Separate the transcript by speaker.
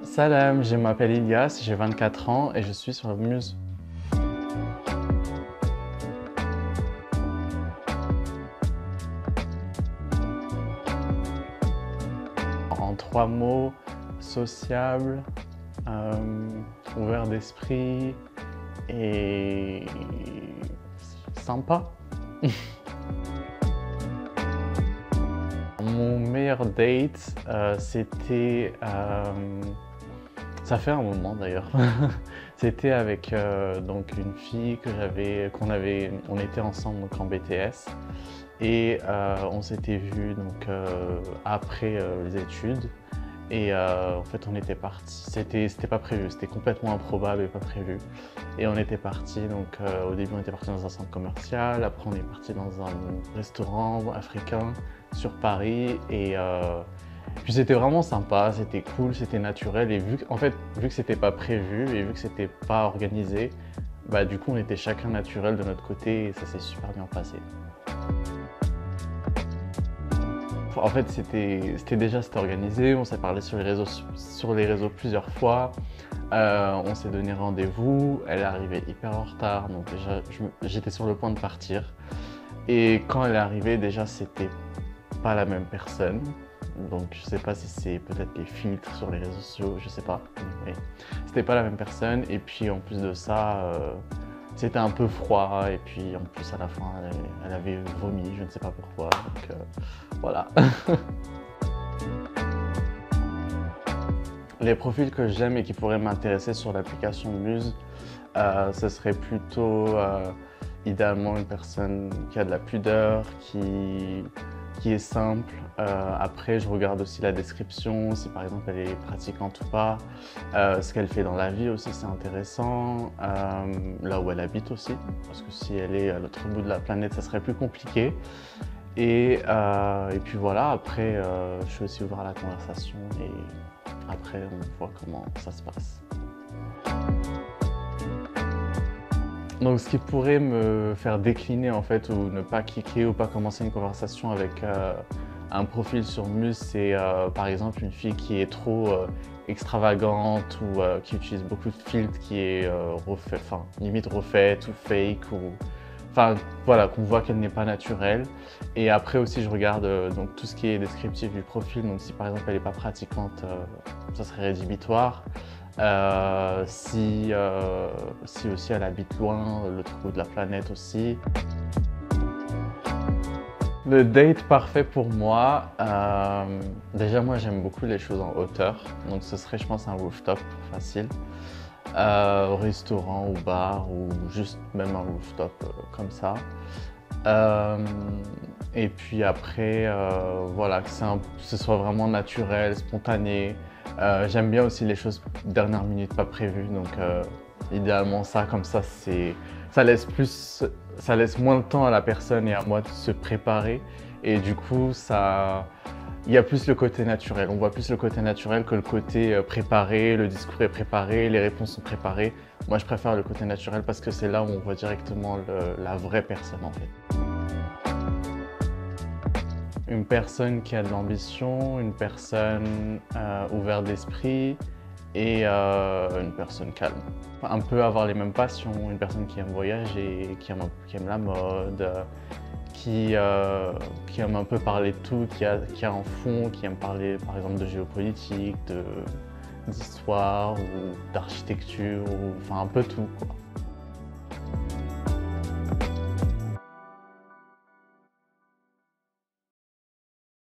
Speaker 1: Salam, je m'appelle Ilias, j'ai 24 ans et je suis sur le Muse. En 3 mots, sociable, ouvert d'esprit et sympa. Mon meilleur date, c'était... ça fait un moment d'ailleurs. C'était avec donc une fille on était ensemble donc, en BTS et on s'était vus donc après les études et en fait on était partis. C'était pas prévu, c'était complètement improbable et pas prévu. Et on était partis donc au début on était partis dans un centre commercial, après on est parti dans un restaurant africain sur Paris et puis c'était vraiment sympa, c'était cool, c'était naturel et vu que c'était pas prévu et vu que c'était pas organisé, bah du coup on était chacun naturel de notre côté et ça s'est super bien passé. En fait c'était organisé, on s'est parlé sur les réseaux plusieurs fois, on s'est donné rendez-vous, elle est arrivée hyper en retard donc déjà j'étais sur le point de partir et quand elle est arrivée déjà c'était pas la même personne. Donc je sais pas si c'est peut-être les filtres sur les réseaux sociaux, je sais pas, mais c'était pas la même personne et puis en plus de ça, c'était un peu froid et puis en plus à la fin elle avait vomi, je ne sais pas pourquoi, donc voilà. Les profils que j'aime et qui pourraient m'intéresser sur l'application Muse, ce serait plutôt idéalement une personne qui a de la pudeur, qui est simple. Après, je regarde aussi la description, si par exemple elle est pratiquante ou pas. Ce qu'elle fait dans la vie aussi, c'est intéressant. Là où elle habite aussi, parce que si elle est à l'autre bout de la planète, ça serait plus compliqué. Et puis voilà, après, je suis aussi ouvert à la conversation et après, on voit comment ça se passe. Donc ce qui pourrait me faire décliner en fait ou ne pas cliquer ou pas commencer une conversation avec un profil sur Muse, c'est par exemple une fille qui est trop extravagante ou qui utilise beaucoup de filtres, qui est limite refaite ou fake ou enfin voilà, qu'on voit qu'elle n'est pas naturelle. Et après aussi je regarde donc tout ce qui est descriptif du profil, donc si par exemple elle n'est pas pratiquante, ça serait rédhibitoire. Si aussi elle habite loin, l'autre bout de la planète aussi. Le date parfait pour moi, déjà moi j'aime beaucoup les choses en hauteur, donc ce serait je pense un rooftop facile. Au restaurant ou bar ou juste même un rooftop comme ça. Et puis après, voilà, que ce soit vraiment naturel, spontané. J'aime bien aussi les choses dernière minute pas prévues, donc idéalement ça, comme ça, ça laisse moins de temps à la personne et à moi de se préparer. Et du coup, il y a plus le côté naturel. On voit plus le côté naturel que le côté préparé, le discours est préparé, les réponses sont préparées. Moi, je préfère le côté naturel parce que c'est là où on voit directement la vraie personne en fait. Une personne qui a de l'ambition, une personne ouverte d'esprit et une personne calme. Un peu avoir les mêmes passions, une personne qui aime voyager, qui aime la mode, qui aime un peu parler de tout, qui a un fond, qui aime parler par exemple de géopolitique, d'histoire ou d'architecture, enfin un peu tout quoi.